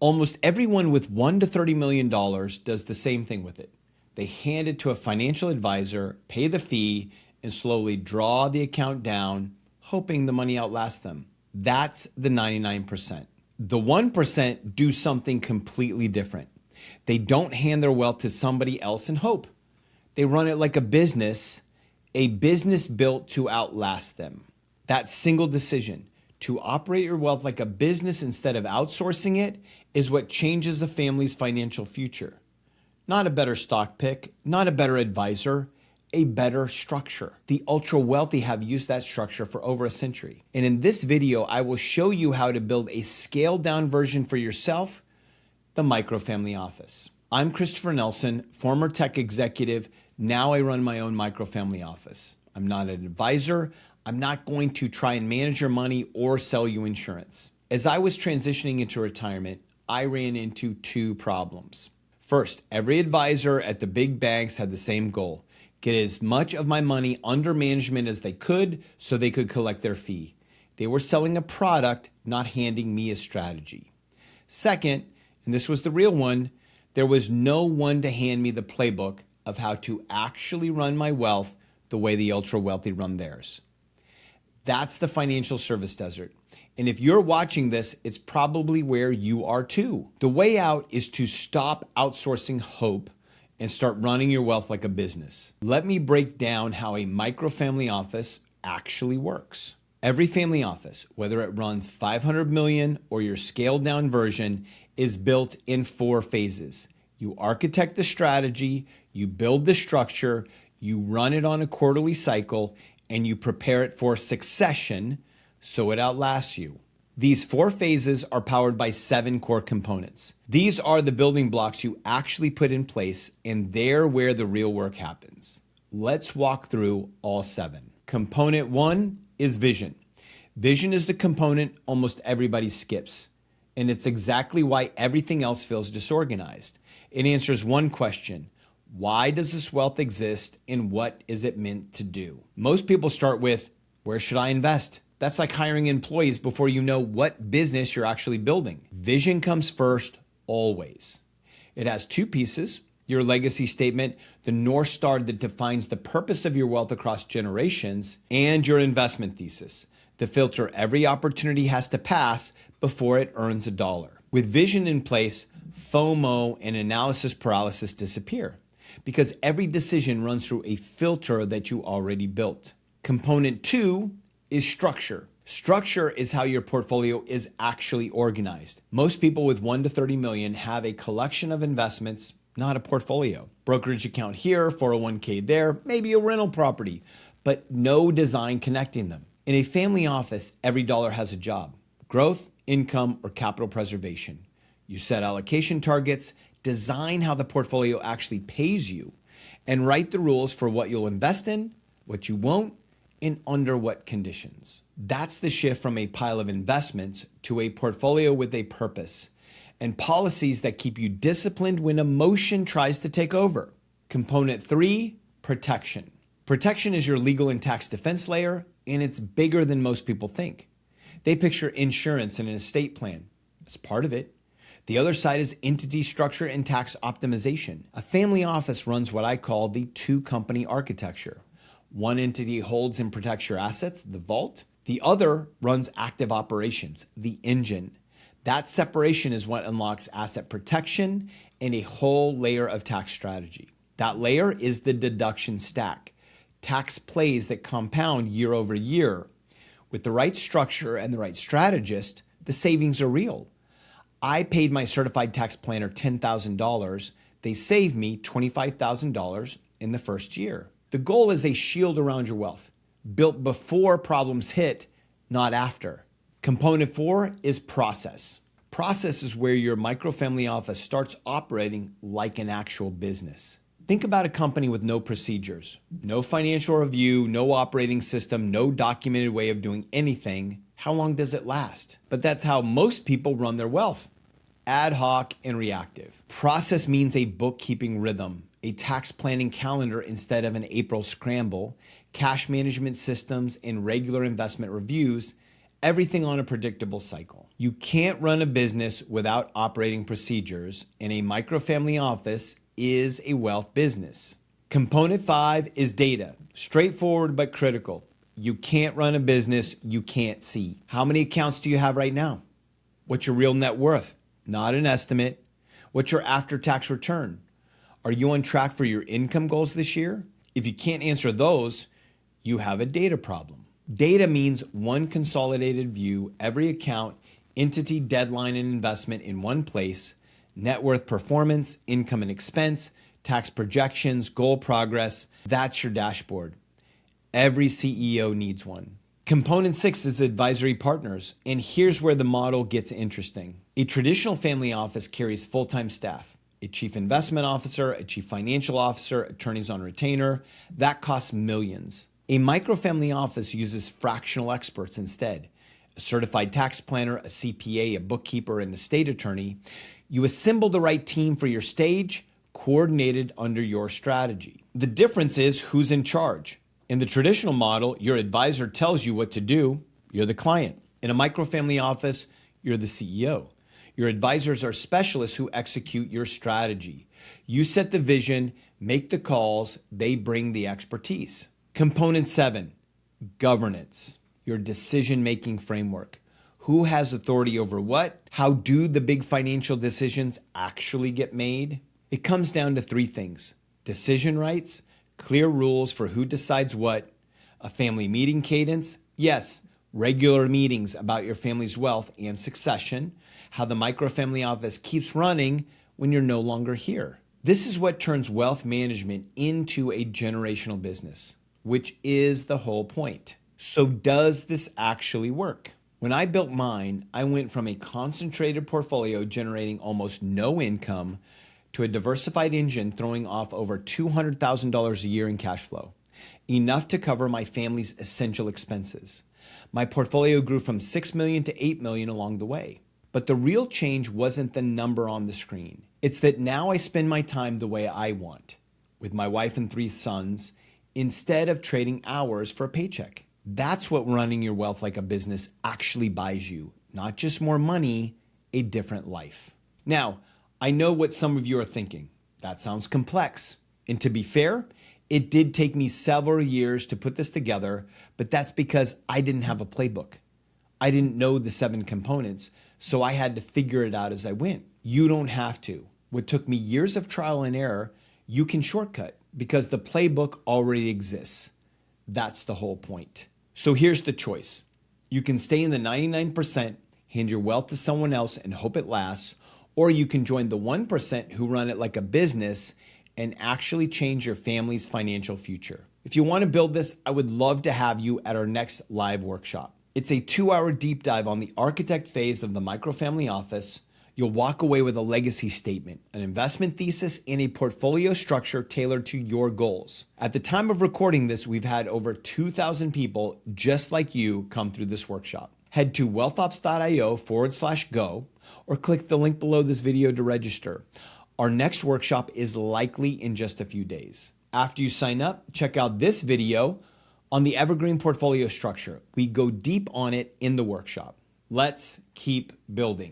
Almost everyone with $1 to $30 million does the same thing with it. They hand it to a financial advisor, pay the fee, and slowly draw the account down, hoping the money outlasts them. That's the 99%. The 1% do something completely different. They don't hand their wealth to somebody else and hope. They run it like a business built to outlast them. That single decision, to operate your wealth like a business instead of outsourcing it, is what changes a family's financial future. Not a better stock pick, not a better advisor, a better structure. The ultra wealthy have used that structure for over a century. And in this video, I will show you how to build a scaled down version for yourself, the microfamily office. I'm Christopher Nelson, former tech executive. Now I run my own microfamily office. I'm not an advisor. I'm not going to try and manage your money or sell you insurance. As I was transitioning into retirement, I ran into two problems. First, every advisor at the big banks had the same goal: get as much of my money under management as they could so they could collect their fee. They were selling a product, not handing me a strategy. Second, and this was the real one, there was no one to hand me the playbook of how to actually run my wealth the way the ultra wealthy run theirs. That's the financial service desert. And if you're watching this, it's probably where you are too. The way out is to stop outsourcing hope and start running your wealth like a business. Let me break down how a microfamily office actually works. Every family office, whether it runs 500 million or your scaled down version, is built in 4 phases. You architect the strategy, you build the structure, you run it on a quarterly cycle, and you prepare it for succession so it outlasts you. These 4 phases are powered by 7 core components. These are the building blocks you actually put in place, and they're where the real work happens. Let's walk through all 7. Component 1 is vision. Vision is the component almost everybody skips, and it's exactly why everything else feels disorganized. It answers one question: why does this wealth exist and what is it meant to do? Most people start with, where should I invest? That's like hiring employees before you know what business you're actually building. Vision comes first, always. It has 2 pieces: your legacy statement, the North Star that defines the purpose of your wealth across generations, and your investment thesis, the filter every opportunity has to pass before it earns $1. With vision in place, FOMO and analysis paralysis disappear, because every decision runs through a filter that you already built. Component 2 is structure. Structure is how your portfolio is actually organized. Most people with 1 to 30 million have a collection of investments, not a portfolio. Brokerage account here, 401k there, maybe a rental property, but no design connecting them. In a family office, every dollar has a job: growth, income, or capital preservation. You set allocation targets, design how the portfolio actually pays you, and write the rules for what you'll invest in, what you won't, and under what conditions. That's the shift from a pile of investments to a portfolio with a purpose and policies that keep you disciplined when emotion tries to take over. Component 3, protection. Protection is your legal and tax defense layer, and it's bigger than most people think. They picture insurance and an estate plan. It's part of it. The other side is entity structure and tax optimization. A family office runs what I call the 2-company architecture. One entity holds and protects your assets, the vault. The other runs active operations, the engine. That separation is what unlocks asset protection and a whole layer of tax strategy. That layer is the deduction stack, tax plays that compound year over year. With the right structure and the right strategist, the savings are real. I paid my certified tax planner $10,000. They saved me $25,000 in the first year. The goal is a shield around your wealth, built before problems hit, not after. Component 4 is process. Process is where your microfamily office starts operating like an actual business. Think about a company with no procedures, no financial review, no operating system, no documented way of doing anything. How long does it last? But that's how most people run their wealth: ad hoc and reactive. Process means a bookkeeping rhythm, a tax planning calendar instead of an April scramble, cash management systems, and regular investment reviews, everything on a predictable cycle. You can't run a business without operating procedures, and a microfamily office is a wealth business. Component 5 is data. Straightforward but critical. You can't run a business you can't see. How many accounts do you have right now? What's your real net worth? Not an estimate. What's your after-tax return? Are you on track for your income goals this year? If you can't answer those, you have a data problem. Data means one consolidated view, every account, entity, deadline, and investment in one place, net worth performance, income and expense, tax projections, goal progress. That's your dashboard. Every CEO needs one. Component 6 is advisory partners, and here's where the model gets interesting. A traditional family office carries full-time staff, a chief investment officer, a chief financial officer, attorneys on retainer. That costs millions. A microfamily office uses fractional experts instead. A certified tax planner, a CPA, a bookkeeper, and a estate attorney. You assemble the right team for your stage, coordinated under your strategy. The difference is who's in charge. In the traditional model, your advisor tells you what to do. You're the client. In a microfamily office, you're the CEO. Your advisors are specialists who execute your strategy. You set the vision, make the calls, they bring the expertise. Component 7, governance, your decision-making framework. Who has authority over what? How do the big financial decisions actually get made? It comes down to 3 things: decision rights, clear rules for who decides what, a family meeting cadence, yes, regular meetings about your family's wealth and succession, how the microfamily office keeps running when you're no longer here. This is what turns wealth management into a generational business, which is the whole point. So does this actually work? When I built mine, I went from a concentrated portfolio generating almost no income to a diversified engine throwing off over $200,000 a year in cash flow, enough to cover my family's essential expenses. My portfolio grew from $6 million to $8 million along the way. But the real change wasn't the number on the screen. It's that now I spend my time the way I want, with my wife and 3 sons, instead of trading hours for a paycheck. That's what running your wealth like a business actually buys you. Not just more money, a different life. Now, I know what some of you are thinking. That sounds complex. And to be fair, it did take me several years to put this together, but that's because I didn't have a playbook. I didn't know the 7 components, so I had to figure it out as I went. You don't have to. What took me years of trial and error, you can shortcut because the playbook already exists. That's the whole point. So here's the choice. You can stay in the 99%, hand your wealth to someone else and hope it lasts, or you can join the 1% who run it like a business and actually change your family's financial future. If you want to build this, I would love to have you at our next live workshop. It's a 2-hour deep dive on the architect phase of the microfamily office. You'll walk away with a legacy statement, an investment thesis, and a portfolio structure tailored to your goals. At the time of recording this, we've had over 2,000 people just like you come through this workshop. Head to wealthops.io/go or click the link below this video to register. Our next workshop is likely in just a few days. After you sign up, check out this video on the evergreen portfolio structure. We go deep on it in the workshop. Let's keep building.